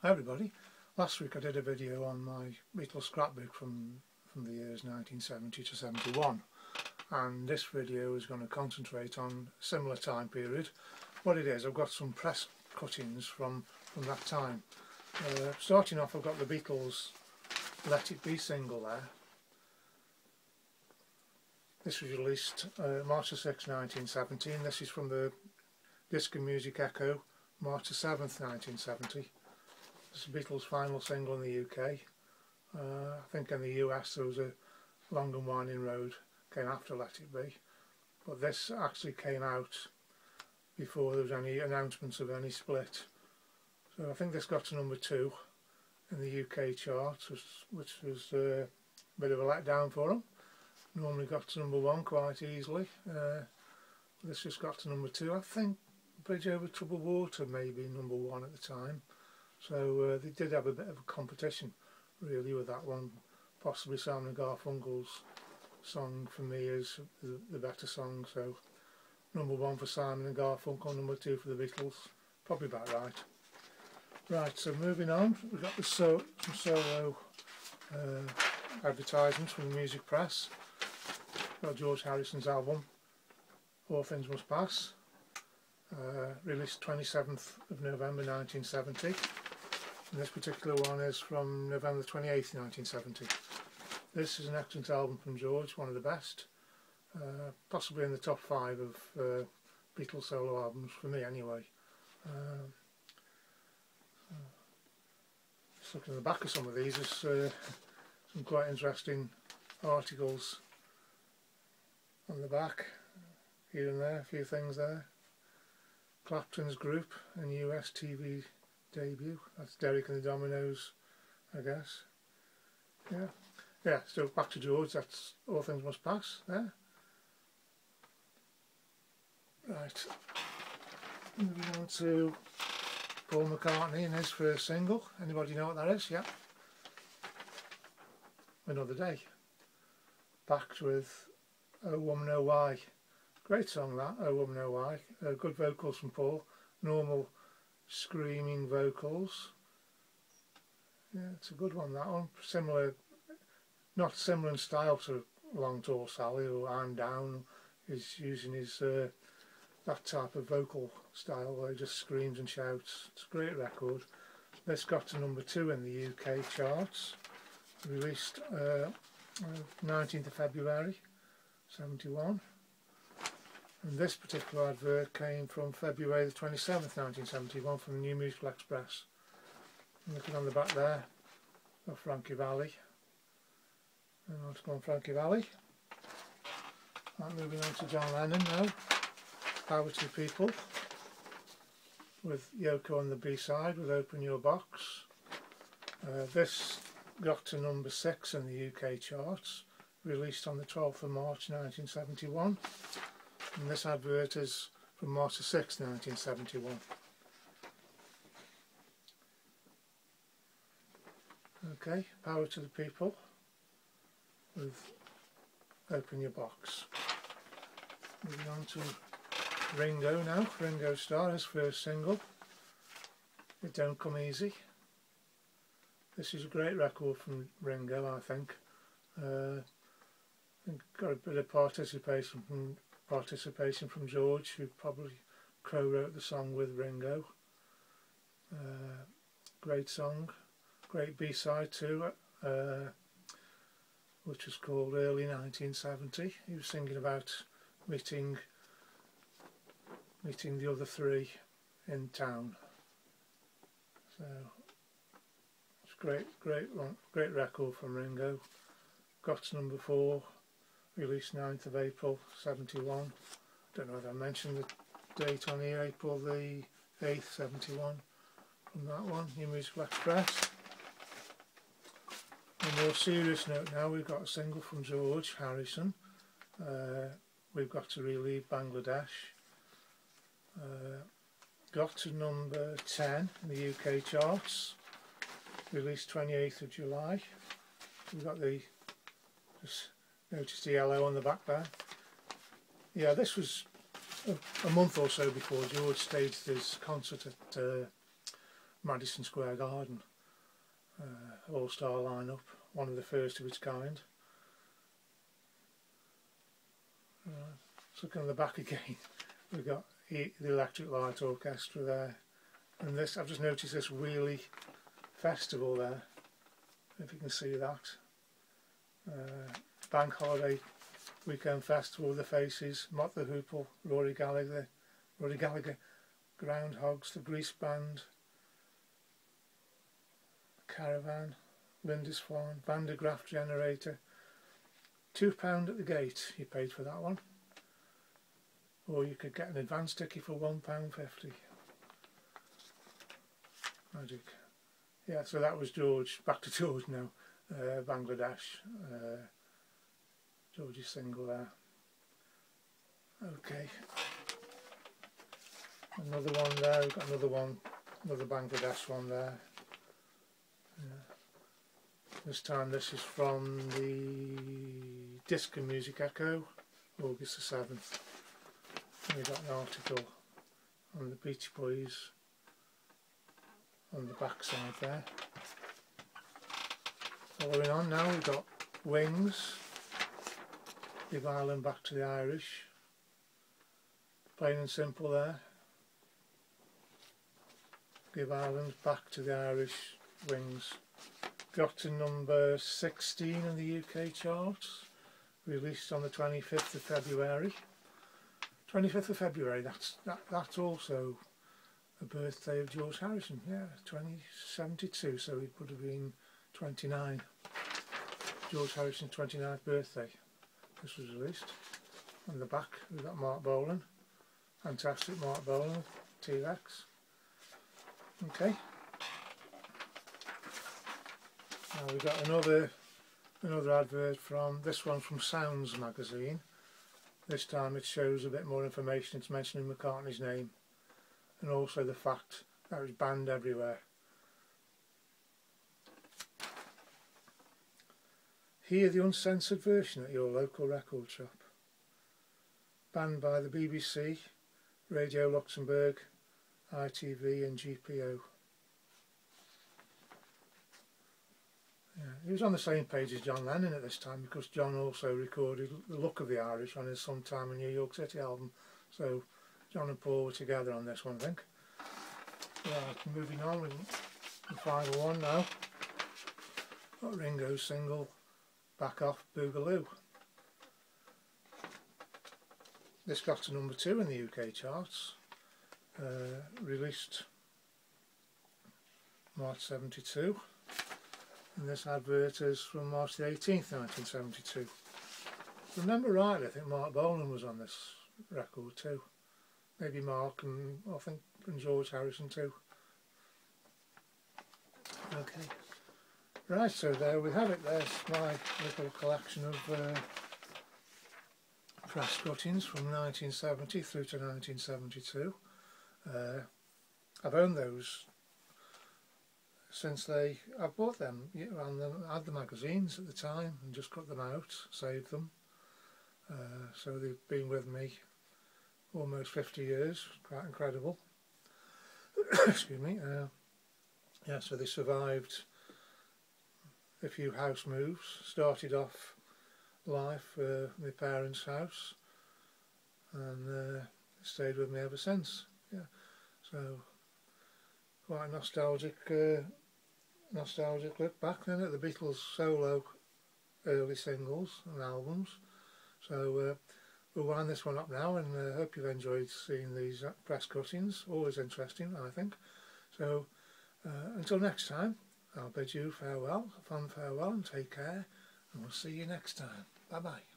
Hi everybody. Last week I did a video on my Beatles scrapbook from the years 1970 to 71, and this video is going to concentrate on a similar time period. What it is, I've got some press cuttings from that time. Starting off, I've got the Beatles Let It Be single there. This was released March the 6th, 1970, and this is from the Disc and Music Echo, March the 7th, 1970. It's the Beatles' final single in the UK. I think in the US there was a Long and Winding Road came after Let It Be, but this actually came out before there was any announcements of any split. So I think this got to number 2 in the UK charts, which was a bit of a letdown for them. Normally got to number 1 quite easily. This just got to number 2. I think Bridge Over Troubled Water may be number 1 at the time. So they did have a bit of a competition really with that one. Possibly Simon and Garfunkel's song for me is the better song, so number 1 for Simon and Garfunkel, number 2 for the Beatles, probably about right. Right, so moving on, we've got some solo advertisements from the music press. We've got George Harrison's album All Things Must Pass, released 27th of November 1970. And this particular one is from November 28th, 1970. This is an excellent album from George, one of the best, possibly in the top 5 of Beatles solo albums, for me anyway. Just looking at the back of some of these, there's some quite interesting articles on the back, here and there, a few things there. Clapton's group and US TV debut, that's Derek and the Dominoes, I guess. Yeah, so back to George, that's All Things Must Pass there. Right, moving on to Paul McCartney and his first single. Anybody know what that is? Yeah, Another Day. Backed with Oh Woman Oh Why. Great song that, Oh Woman Oh Why. Good vocals from Paul, normal screaming vocals. Yeah, it's a good one, that one. Similar, not similar in style to Long Tall Sally or I'm Down. He's using his that type of vocal style where he just screams and shouts. It's a great record. This got to number 2 in the UK charts. Released 19th of February 71. And this particular advert came from February the 27th, 1971, from the New Musical Express. And looking on the back there, got Frankie Valli. And on to go on Frankie Valli. Right, moving on to John Lennon now. Power to the People, with Yoko on the B-side with Open Your Box. This got to number 6 in the UK charts, released on the 12th of March 1971. And this advert is from March the 6th, 1971. Okay, Power to the People with Open Your Box. Moving on to Ringo now. Ringo Starr, his first single, It Don't Come Easy. This is a great record from Ringo, I think. I think got a bit of participation from George, who probably co-wrote the song with Ringo. Great song, great B-side too, which was called Early 1970. He was singing about meeting the other 3 in town. So it's great record from Ringo. Got to number 4. Released 9th of April 71. Don't know if I mentioned the date on here, April the 8th 71 from that one, New Musical Express. On a more serious note now, we've got a single from George Harrison, We've Got to Relieve Bangladesh. Got to number 10 in the UK charts, released 28th of July. We've got the, just notice the yellow on the back there. Yeah, this was a month or so before George staged his concert at Madison Square Garden. All-star lineup, one of the first of its kind. So looking at the back again, we've got the Electric Light Orchestra there, and this, I've just noticed this wheelie festival there, if you can see that. Bank Holiday Weekend Festival with the Faces, Mott the Hoople, Rory Gallagher, Groundhogs, the Grease Band, Caravan, Lindisfarne, Van der Graaf Generator. £2 at the gate you paid for that one, or you could get an advance ticket for £1.50. Magic. Yeah, so that was George, back to George now, Bangladesh, George's single there. Okay, another one there, we've got another one, another Bangladesh one there. This time this is from the Disco Music Echo, August the 7th. And we've got an article on the Beach Boys on the back side there. Following on now, we've got Wings, Give Ireland Back to the Irish. Plain and simple there. Give Ireland Back to the Irish, Wings. Got to number 16 in the UK charts, released on the 25th of February. 25th of February, that's also a birthday of George Harrison, yeah, 2072, so he would have been 29. George Harrison's 29th birthday, this was released. On the back we've got Mark Bolan, fantastic Mark Bolan, T-Rex. Okay. Now we've got another advert from, this one from Sounds magazine. This time it shows a bit more information, it's mentioning McCartney's name and also the fact that it was banned everywhere. Hear the uncensored version at your local record shop. Banned by the BBC, Radio Luxembourg, ITV and GPO. Yeah, he was on the same page as John Lennon at this time, because John also recorded The Look of the Irish on his Sometime in New York City album. So John and Paul were together on this one, I think. Right, moving on with the final one now. Got Ringo's single, Back Off Boogaloo. This got to number 2 in the UK charts. Released March 72. And this advert is from March the 18th, 1972. If I remember rightly, I think Mark Bolan was on this record too. Maybe Mark and I think and George Harrison too. Okay. Right, so there we have it. There's my little collection of press cuttings from 1970 through to 1972. I've owned those since I bought them, and I had the magazines at the time and just cut them out, saved them. So they've been with me almost 50 years, quite incredible. Excuse me. Yeah, so they survived a few house moves. Started off life my parents' house, and stayed with me ever since. Yeah, so quite nostalgic look back then at the Beatles' solo early singles and albums. So we'll wind this one up now, and hope you've enjoyed seeing these press cuttings. Always interesting, I think. So until next time, I'll bid you farewell, a fond farewell, and take care, and we'll see you next time. Bye bye.